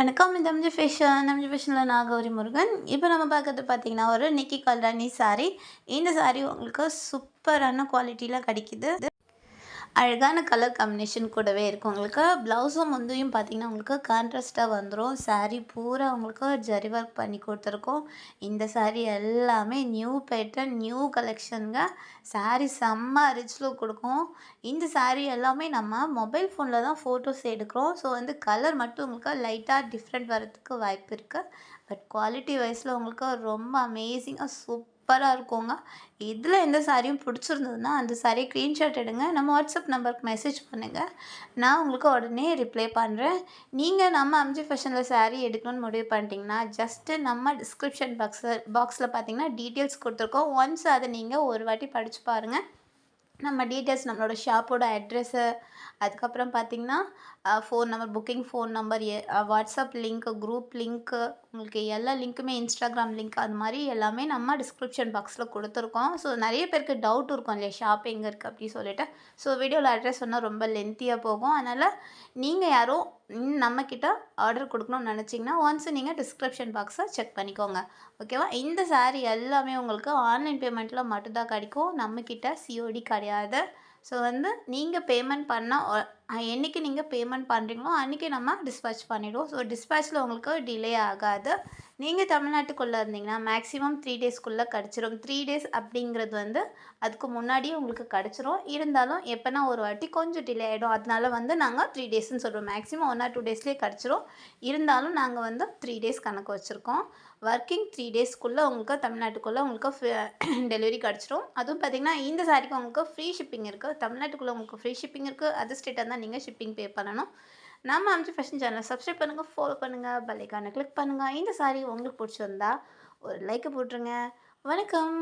வணக்கம். இது MG fashion. MG ஃபேஷனில நான் கௌரி முருகன். இப்போ நம்ம பார்க்கறது பார்த்தீங்கன்னா, ஒரு நிக்கி கல்ராணி சாரீ. இந்த சாரீ உங்களுக்கு சூப்பரான குவாலிட்டியில கிடைக்குது. அழகான கலர் காம்பினேஷன் கூடவே இருக்கும் உங்களுக்கு. ப்ளவுஸும் முந்தியும் பார்த்தீங்கன்னா, உங்களுக்கு கான்ட்ராஸ்ட்டாக வந்துரும். சாரீ பூரா உங்களுக்கு ஜரி ஒர்க் பண்ணி கொடுத்துருக்கோம். இந்த சாரீ எல்லாமே நியூ பேட்டர்ன், நியூ கலெக்ஷனுங்க. சாரீ செம்ம ரிச் லுக் கொடுக்கும். இந்த சாரீ எல்லாமே நம்ம மொபைல் ஃபோனில் தான் ஃபோட்டோஸ் எடுக்கிறோம். ஸோ வந்து கலர் மட்டும் உங்களுக்கு லைட்டாக டிஃப்ரெண்ட் வரதுக்கு வாய்ப்பு இருக்குது. பட் குவாலிட்டி வைஸில் உங்களுக்கு ரொம்ப அமேசிங்காக சூப்பராக இருக்குங்க. இதில் எந்த சாரியும் பிடிச்சிருந்ததுன்னா அந்த சாரியை ஸ்க்ரீன்ஷாட் எடுங்க. நம்ம வாட்ஸ்அப் நம்பருக்கு மெசேஜ் பண்ணுங்கள். நான் உங்களுக்கு உடனே ரிப்ளை பண்ணுறேன். நீங்கள் நம்ம எம்ஜி ஃபேஷனில் சாரீ எடுக்கணும்னு முடிவு பண்ணிட்டீங்கன்னா, ஜஸ்ட்டு நம்ம டிஸ்கிரிப்ஷன் பாக்ஸில் பார்த்தீங்கன்னா டீட்டெயில்ஸ் கொடுத்துருக்கோம். ஒன்ஸ் அதை நீங்கள் ஒரு வாட்டி படித்து பாருங்கள். நம்ம டீட்டெயில்ஸ் நம்மளோட ஷாப்போட அட்ரெஸ்ஸு, அதுக்கப்புறம் பார்த்தீங்கன்னா phone number, booking phone number, WhatsApp link, group link, உங்களுக்கு எல்லா லிங்க்குமே இன்ஸ்டாகிராம் லிங்க் அது மாதிரி எல்லாமே நம்ம டிஸ்கிரிப்ஷன் பாக்ஸில் கொடுத்துருக்கோம். ஸோ நிறைய பேருக்கு டவுட் இருக்கும் இல்லையா, ஷாப் எங்கே இருக்குது அப்படி சொல்லிட்டு. ஸோ வீடியோவில் அட்ரஸ் சொன்னால் ரொம்ப லென்த்தியாக போகும். அதனால் நீங்கள் யாரும் நம்மக்கிட்ட ஆர்டர் கொடுக்கணும்னு நினச்சிங்கன்னா ஒன்ஸ் நீங்கள் டிஸ்கிரிப்ஷன் பாக்ஸை செக் பண்ணிக்கோங்க. ஓகேவா? இந்த சாரீ எல்லாமே உங்களுக்கு ஆன்லைன் பேமெண்ட்டில் மட்டும்தான் கிடைக்கும். நம்மக்கிட்ட சிஓடி கிடையாது. ஸோ வந்து நீங்கள் பேமெண்ட் பண்ணால் என்றைக்கு நீங்கள் பேமெண்ட் பண்ணுறீங்களோ அன்றைக்கி நம்ம டிஸ்பேட்ச் பண்ணிவிடுவோம். ஸோ டிஸ்பேட்ச்சில் உங்களுக்கு டிலே ஆகாது. நீங்கள் தமிழ்நாட்டுக்குள்ளே இருந்தீங்கன்னா மேக்ஸிமம் 3 டேஸ்க்குள்ளே கிடச்சிரும். 3 டேஸ் அப்படிங்கிறது வந்து அதுக்கு முன்னாடியே உங்களுக்கு கிடச்சிரும். இருந்தாலும் எப்போனா ஒரு வாட்டி கொஞ்சம் டிலே ஆகிடும். அதனால வந்து நாங்கள் 3 டேஸ்ன்னு சொல்கிறோம். மேக்ஸிமம் 1 ஆர் 2 டேஸ்லேயே கிடச்சிரும். இருந்தாலும் நாங்கள் வந்து 3 டேஸ் கணக்கு வச்சுருக்கோம். ஒர்க்கிங் 3 டேஸ்க்குள்ளே உங்களுக்கு தமிழ்நாட்டுக்குள்ளே உங்களுக்கு டெலிவரி கிடச்சிரும். அதுவும் பார்த்திங்கன்னா இந்த சாரிக்கு உங்களுக்கு ஃப்ரீ ஷிப்பிங் இருக்குது. தமிழ்நாட்டுக்குள்ளே உங்களுக்கு ஃப்ரீ ஷிப்பிங் இருக்குது. அதர் ஸ்டேட்டாக இருந்தால் நீங்கள் ஷிப்பிங் பே பண்ணணும். நம்ம எம்ஜி ஃபேஷன் சேனலை சப்ஸ்கிரைப் பண்ணுங்கள், ஃபாலோ பண்ணுங்கள், பெல் ஐகானை கிளிக் பண்ணுங்கள். இந்த சாரீ உங்களுக்கு பிடிச்சிருந்தா ஒரு லைக்கை போட்டுருங்க. வணக்கம்.